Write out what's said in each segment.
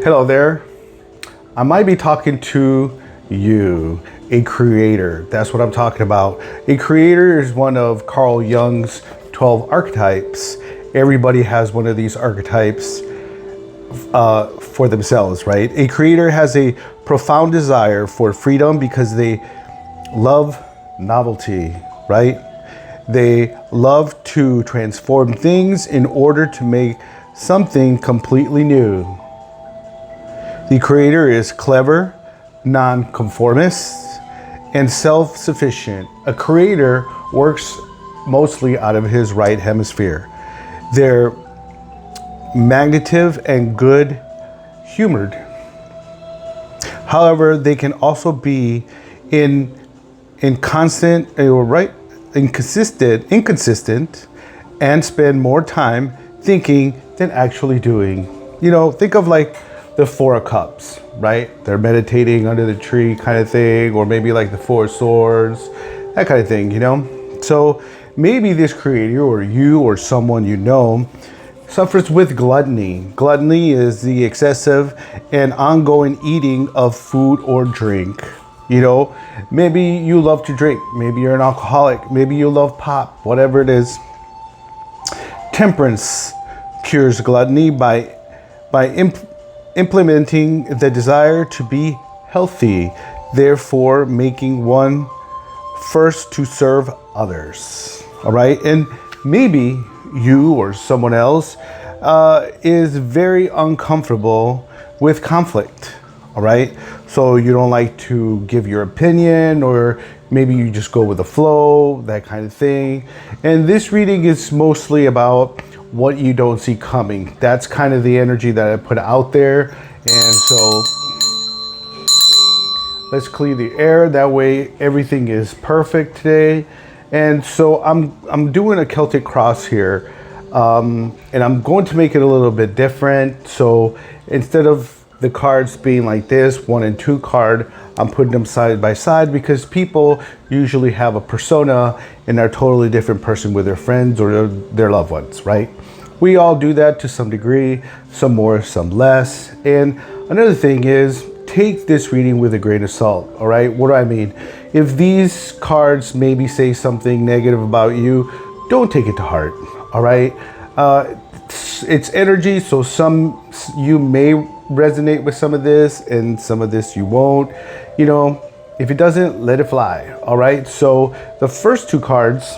Hello there. I might be talking to you, a creator. That's what I'm talking about. A creator is one of Carl Jung's 12 archetypes. Everybody has one of these archetypes for themselves, right? A creator has a profound desire for freedom because they love novelty, right? They love to transform things in order to make something completely new. The creator is clever, non-conformist, and self-sufficient. A creator works mostly out of his right hemisphere. They're magnetive and good-humored. However, they can also be inconsistent, and spend more time thinking than actually doing. You know, think of like the Four of Cups, right? They're meditating under the tree kind of thing, or maybe like the Four of Swords, that kind of thing, you know? So maybe this creator or you or someone you know suffers with gluttony. Gluttony is the excessive and ongoing eating of food or drink. You know, maybe you love to drink. Maybe you're an alcoholic. Maybe you love pop, whatever it is. Temperance cures gluttony by implementing the desire to be healthy, therefore making one first to serve others. All right. And maybe you or someone else is very uncomfortable with conflict. All right. So you don't like to give your opinion, or maybe you just go with the flow, that kind of thing. And this reading is mostly about what you don't see coming. That's kind of the energy that I put out there. And so let's clear the air. That way everything is perfect today. And so I'm doing a Celtic cross here. And I'm going to make it a little bit different. So instead of the cards being like this, 1 and 2 card, I'm putting them side by side because people usually have a persona and they're a totally different person with their friends or their loved ones, right? We all do that to some degree, some more, some less. And another thing is, take this reading with a grain of salt, all right? What do I mean? If these cards maybe say something negative about you, don't take it to heart, all right? It's energy, so you may resonate with some of this and some of this you won't. You know, if it doesn't, let it fly. All right. So the first 2 cards,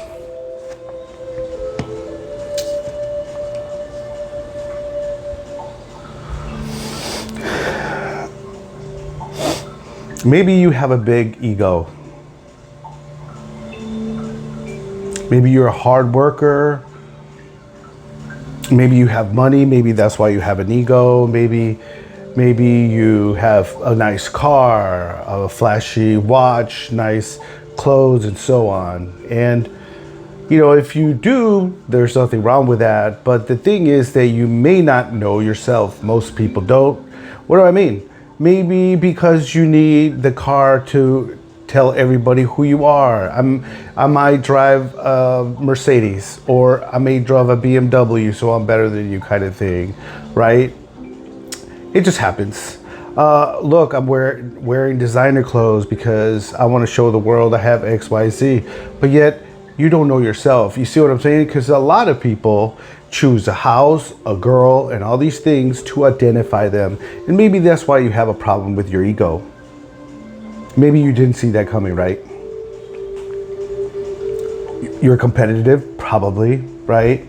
maybe you have a big ego. Maybe you're a hard worker. Maybe you have money. Maybe that's why you have an ego. Maybe you have a nice car, a flashy watch, nice clothes, and so on. And, you know, if you do, there's nothing wrong with that. But the thing is that you may not know yourself. Most people don't. What do I mean? Maybe because you need the car to tell everybody who you are. I might drive a Mercedes, or I may drive a BMW, so I'm better than you kind of thing, right? It just happens. Look, I'm wearing designer clothes because I want to show the world I have X, Y, Z, but yet you don't know yourself. You see what I'm saying? Because a lot of people choose a house, a girl, and all these things to identify them. And maybe that's why you have a problem with your ego. Maybe you didn't see that coming, right? You're competitive, probably, right?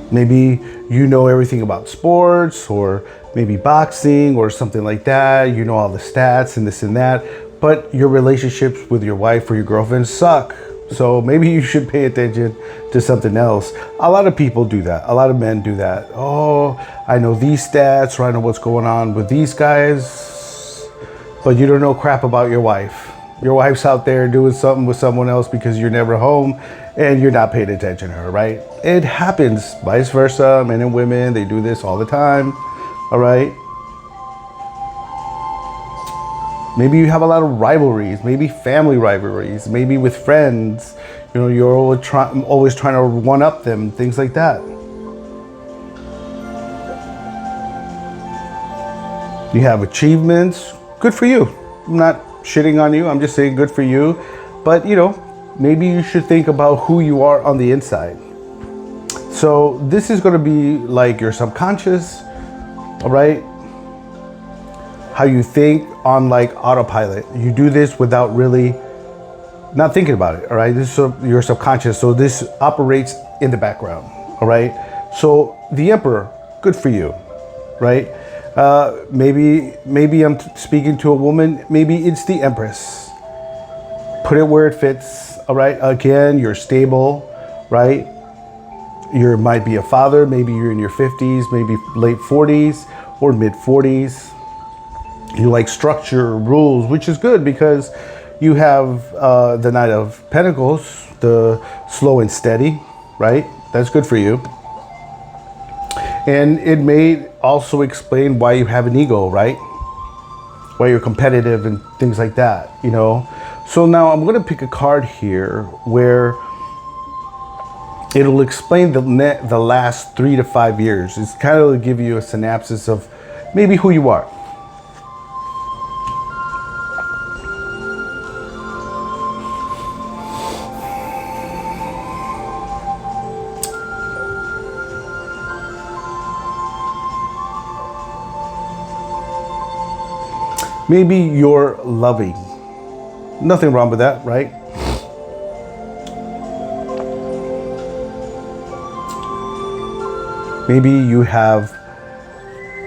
Maybe you know everything about sports, or maybe boxing or something like that. You know all the stats and this and that, but your relationships with your wife or your girlfriend suck. So maybe you should pay attention to something else. A lot of people do that. A lot of men do that. Oh, I know these stats, or I know what's going on with these guys. But you don't know crap about your wife. Your wife's out there doing something with someone else because you're never home and you're not paying attention to her, right? It happens, vice versa. Men and women, they do this all the time, all right? Maybe you have a lot of rivalries, maybe family rivalries, maybe with friends. You know, you're always trying to one up them, things like that. You have achievements. Good for you. I'm not shitting on you. I'm just saying good for you. But, you know, maybe you should think about who you are on the inside. So this is going to be like your subconscious, all right? How you think on like autopilot. You do this without really not thinking about it, all right? This is your subconscious. So this operates in the background, all right? So the Emperor, good for you, right? Maybe I'm speaking to a woman. Maybe it's the Empress. Put it where it fits, all right? Again, you're stable, right? You might be a father. Maybe you're in your 50s, maybe late 40s or mid 40s. You like structure, rules, which is good because you have the Knight of Pentacles, the slow and steady, right? That's good for you. And it may also explain why you have an ego, right? Why you're competitive and things like that, you know? So now I'm going to pick a card here where it'll explain the last 3 to 5 years. It's kind of give you a synopsis of maybe who you are. Maybe you're loving. Nothing wrong with that, right? Maybe you have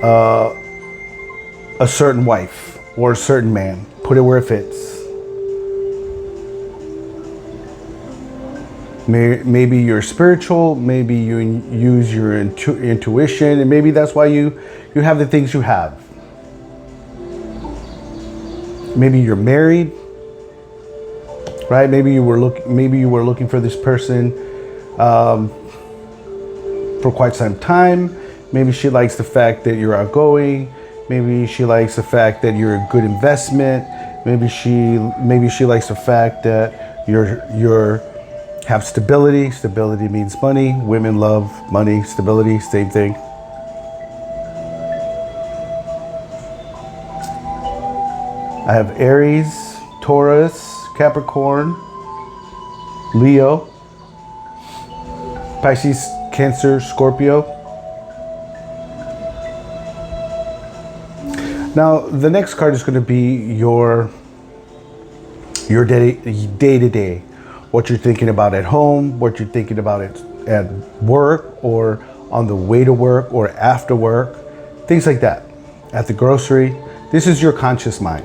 a certain wife or a certain man. Put it where it fits. Maybe you're spiritual. Maybe you use your intuition, and maybe that's why you have the things you have. Maybe you're married, right? Maybe you were looking for this person for quite some time. Maybe she likes the fact that you're outgoing. Maybe she likes the fact that you're a good investment. Maybe she likes the fact that you're have stability. Stability means money. Women love money, stability, same thing. I have Aries, Taurus, Capricorn, Leo, Pisces, Cancer, Scorpio. Now, the next card is going to be your day to day. What you're thinking about at home, what you're thinking about at work or on the way to work or after work, things like that. At the grocery. This is your conscious mind.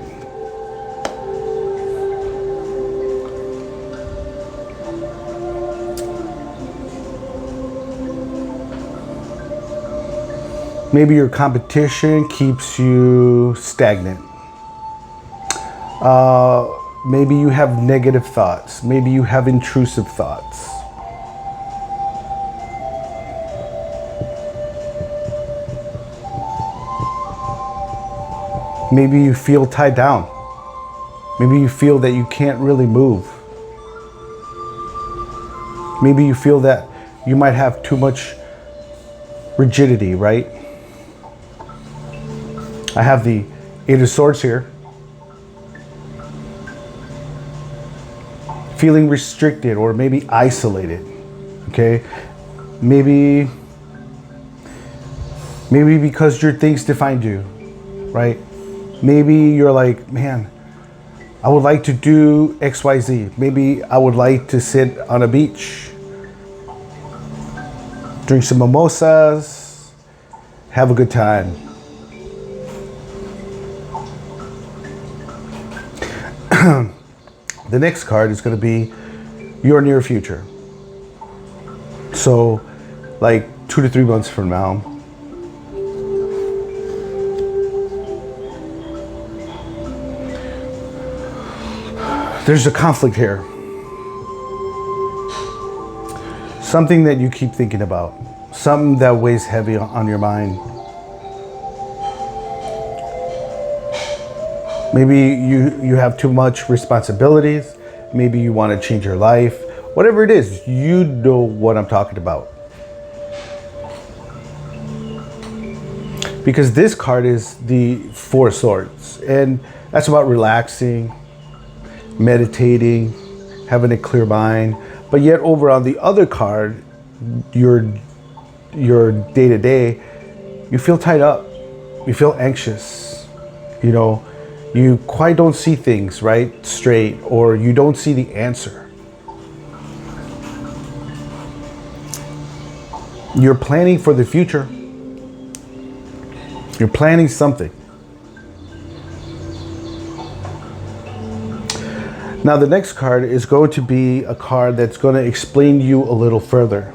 Maybe your competition keeps you stagnant. Maybe you have negative thoughts. Maybe you have intrusive thoughts. Maybe you feel tied down. Maybe you feel that you can't really move. Maybe you feel that you might have too much rigidity, right? I have the Eight of Swords here. Feeling restricted or maybe isolated, okay? Maybe because your things defined you, right? Maybe you're like, man, I would like to do XYZ. Maybe I would like to sit on a beach, drink some mimosas, have a good time. The next card is going to be your near future. So, like 2 to 3 months from now. There's a conflict here. Something that you keep thinking about. Something that weighs heavy on your mind. Maybe you have too much responsibilities. Maybe you want to change your life. Whatever it is, you know what I'm talking about. Because this card is the Four of Swords, and that's about relaxing, meditating, having a clear mind. But yet over on the other card, your day to day, you feel tied up, you feel anxious, you know, you quite don't see things right straight, or you don't see the answer. You're planning for the future. You're planning something. Now the next card is going to be a card that's going to explain you a little further.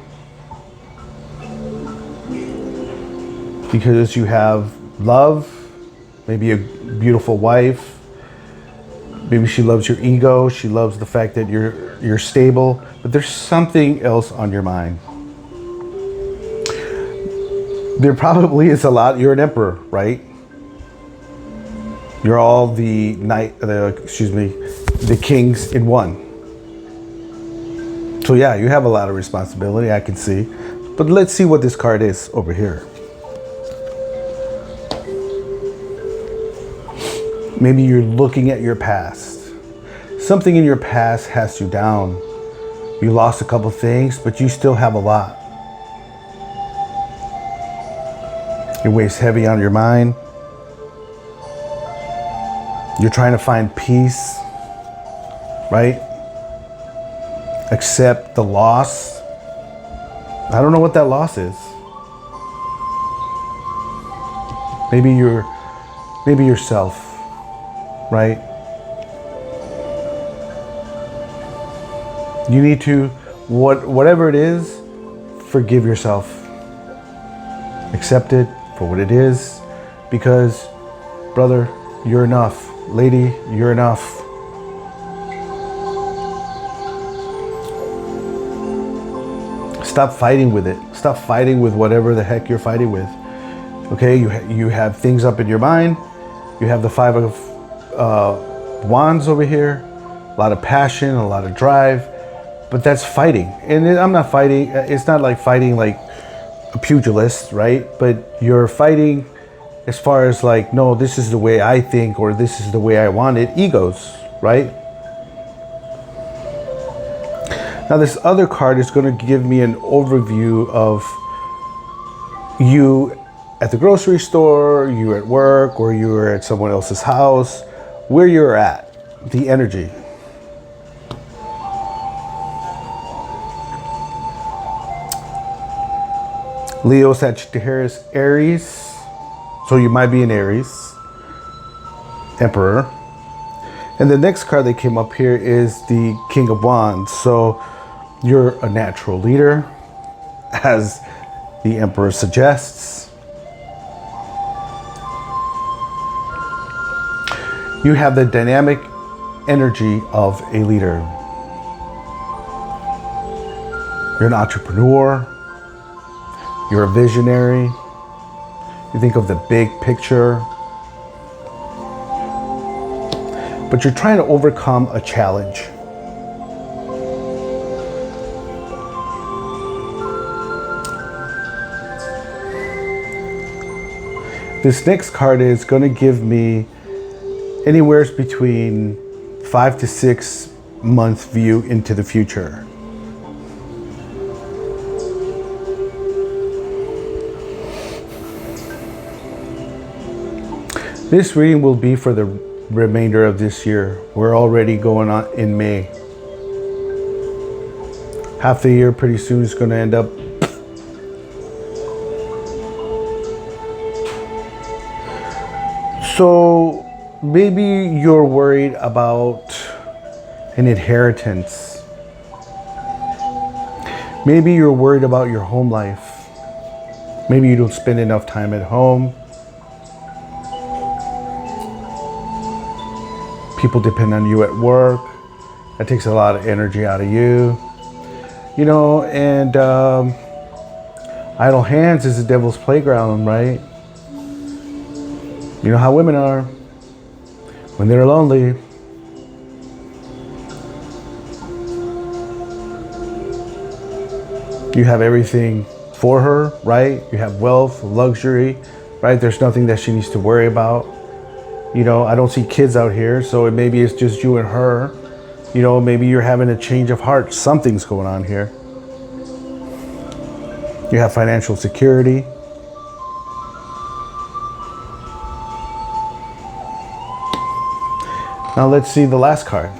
Because you have love, maybe a beautiful wife, maybe she loves your ego, she loves the fact that you're stable, but there's something else on your mind. There probably is a lot. You're an emperor, right? You're all the kings in one. So yeah, you have a lot of responsibility, I can see. But let's see what this card is over here. Maybe you're looking at your past. Something in your past has you down. You lost a couple things, but you still have a lot. It weighs heavy on your mind. You're trying to find peace, right? Accept the loss. I don't know what that loss is. Maybe yourself, right? You need to, whatever it is, forgive yourself. Accept it for what it is, because, brother, you're enough. Lady, you're enough. Stop fighting with it. Stop fighting with whatever the heck you're fighting with. Okay, you have things up in your mind. You have the Five of Wands over here. A lot of passion, a lot of drive. But that's fighting. And I'm not fighting. It's not like fighting like a pugilist, right? But you're fighting as far as like, no, this is the way I think, or this is the way I want it. Egos, right? Now this other card is going to give me an overview of you at the grocery store, you at work, or you are at someone else's house, where you're at, the energy. Leo, Sagittarius, Aries. So you might be an Aries, Emperor. And the next card that came up here is the King of Wands. So you're a natural leader, as the Emperor suggests. You have the dynamic energy of a leader. You're an entrepreneur. You're a visionary. You think of the big picture. But you're trying to overcome a challenge. This next card is going to give me anywhere between 5 to 6 month view into the future. This reading will be for the remainder of this year. We're already going on in May. Half the year pretty soon is going to end up. So maybe you're worried about an inheritance. Maybe you're worried about your home life. Maybe you don't spend enough time at home. People depend on you at work. That takes a lot of energy out of you. You know, and idle hands is the devil's playground, right? You know how women are when they're lonely. You have everything for her, right? You have wealth, luxury, right? There's nothing that she needs to worry about. You know, I don't see kids out here, so maybe it's just you and her. You know, maybe you're having a change of heart. Something's going on here. You have financial security. Now let's see the last card.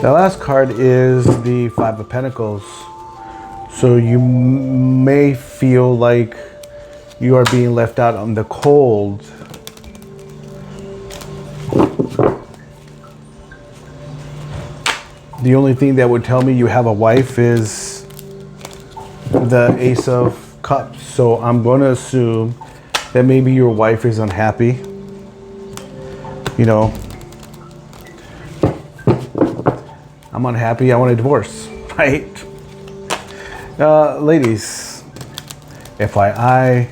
The last card is the Five of Pentacles. So you may feel like you are being left out on the cold. The only thing that would tell me you have a wife is the Ace of Cups. So I'm going to assume that maybe your wife is unhappy. You know, I'm unhappy, I want a divorce, right? Ladies, FYI,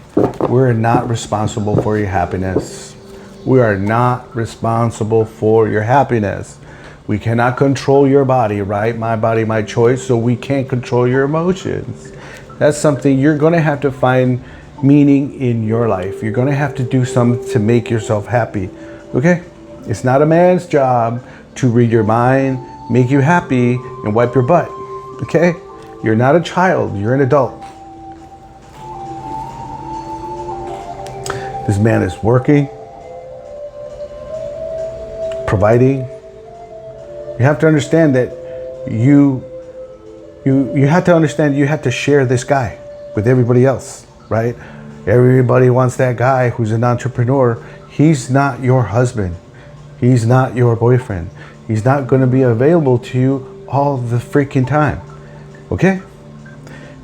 we're not responsible for your happiness. We are not responsible for your happiness. We cannot control your body, right? My body, my choice, so we can't control your emotions. That's something you're gonna have to find meaning in your life. You're gonna have to do something to make yourself happy, okay? It's not a man's job to read your mind, make you happy, and wipe your butt, okay? You're not a child, you're an adult. This man is working, providing. You have to understand that you have to understand you have to share this guy with everybody else, right? Everybody wants that guy who's an entrepreneur. He's not your husband. He's not your boyfriend. He's not going to be available to you all the freaking time, okay?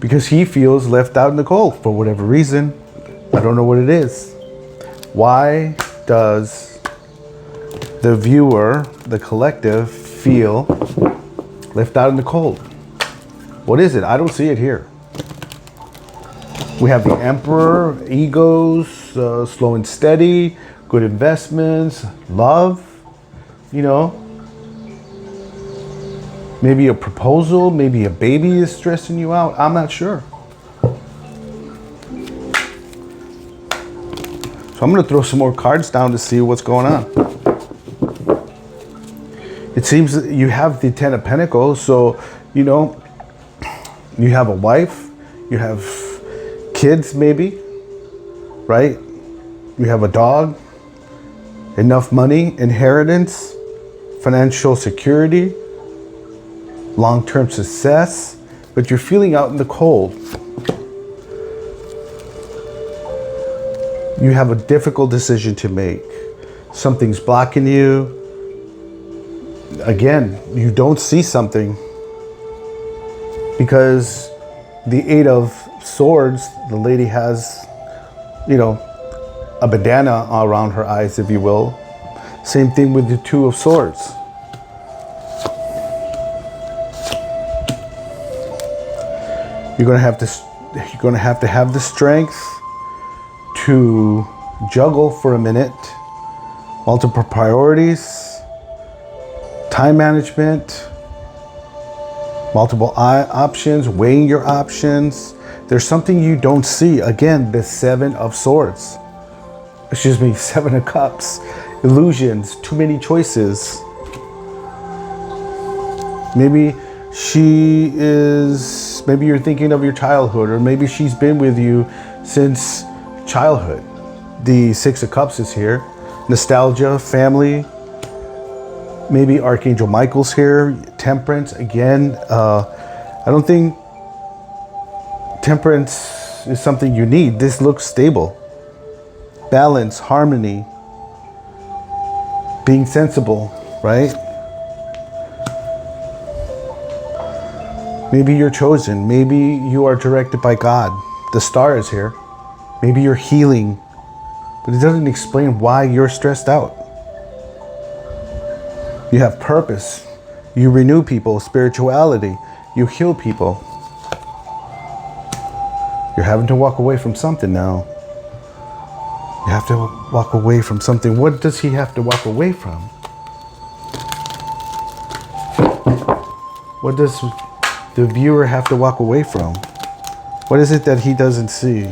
Because he feels left out in the cold for whatever reason. I don't know what it is. Why does the viewer, the collective, feel left out in the cold? What is it? I don't see it here. We have the Emperor, egos, slow and steady, good investments, love, you know. Maybe a proposal, maybe a baby is stressing you out. I'm not sure. So I'm going to throw some more cards down to see what's going on. It seems that you have the Ten of Pentacles, so, you know, you have a wife, you have kids maybe, right? You have a dog, enough money, inheritance, financial security, long-term success, but you're feeling out in the cold. You have a difficult decision to make. Something's blocking you. Again, you don't see something because the Eight of Swords, the lady has, you know, a bandana around her eyes, if you will. Same thing with the Two of Swords. You're gonna have to have the strength to juggle for a minute, multiple priorities, time management, multiple options, weighing your options. There's something you don't see. Again, the Seven of Swords. Excuse me, Seven of Cups. Illusions, too many choices. Maybe maybe you're thinking of your childhood, or maybe she's been with you since childhood. The Six of Cups is here. Nostalgia, family. Maybe Archangel Michael's here. Temperance, again. I don't think temperance is something you need. This looks stable. Balance, harmony. Being sensible, right? Maybe you're chosen. Maybe you are directed by God. The star is here. Maybe you're healing, but it doesn't explain why you're stressed out. You have purpose. You renew people, spirituality. You heal people. You're having to walk away from something now. You have to walk away from something. What does he have to walk away from? What does the viewer have to walk away from? What is it that he doesn't see?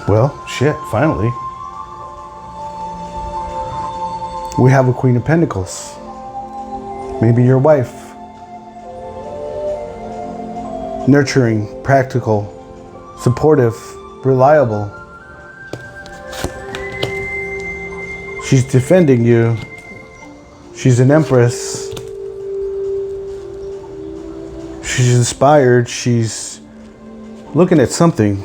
Well, shit, finally. We have a Queen of Pentacles. Maybe your wife. Nurturing, practical, supportive, reliable. She's defending you. She's an Empress. She's inspired. She's looking at something.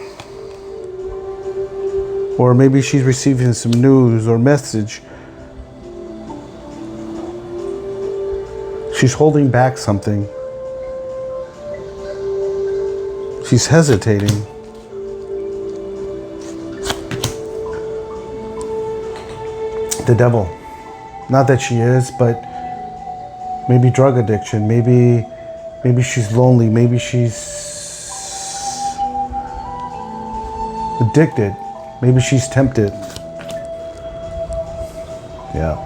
Or maybe she's receiving some news or message. She's holding back something. She's hesitating. The devil. Not that she is, but maybe drug addiction. Maybe she's lonely. Maybe she's addicted. Maybe she's tempted. Yeah.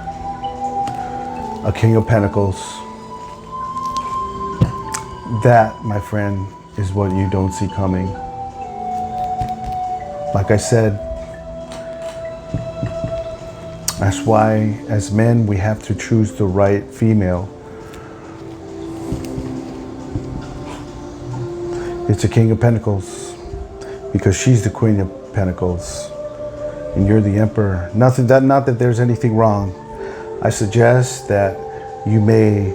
A King of Pentacles. That, my friend, is what you don't see coming. Like I said, that's why as men we have to choose the right female. It's a King of Pentacles because she's the Queen of Pentacles and you're the Emperor. Not that there's anything wrong. I suggest that you may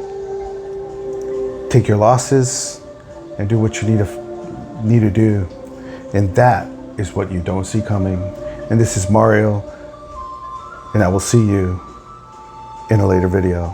take your losses and do what you need to do. And that is what you don't see coming. And this is Mario, and I will see you in a later video.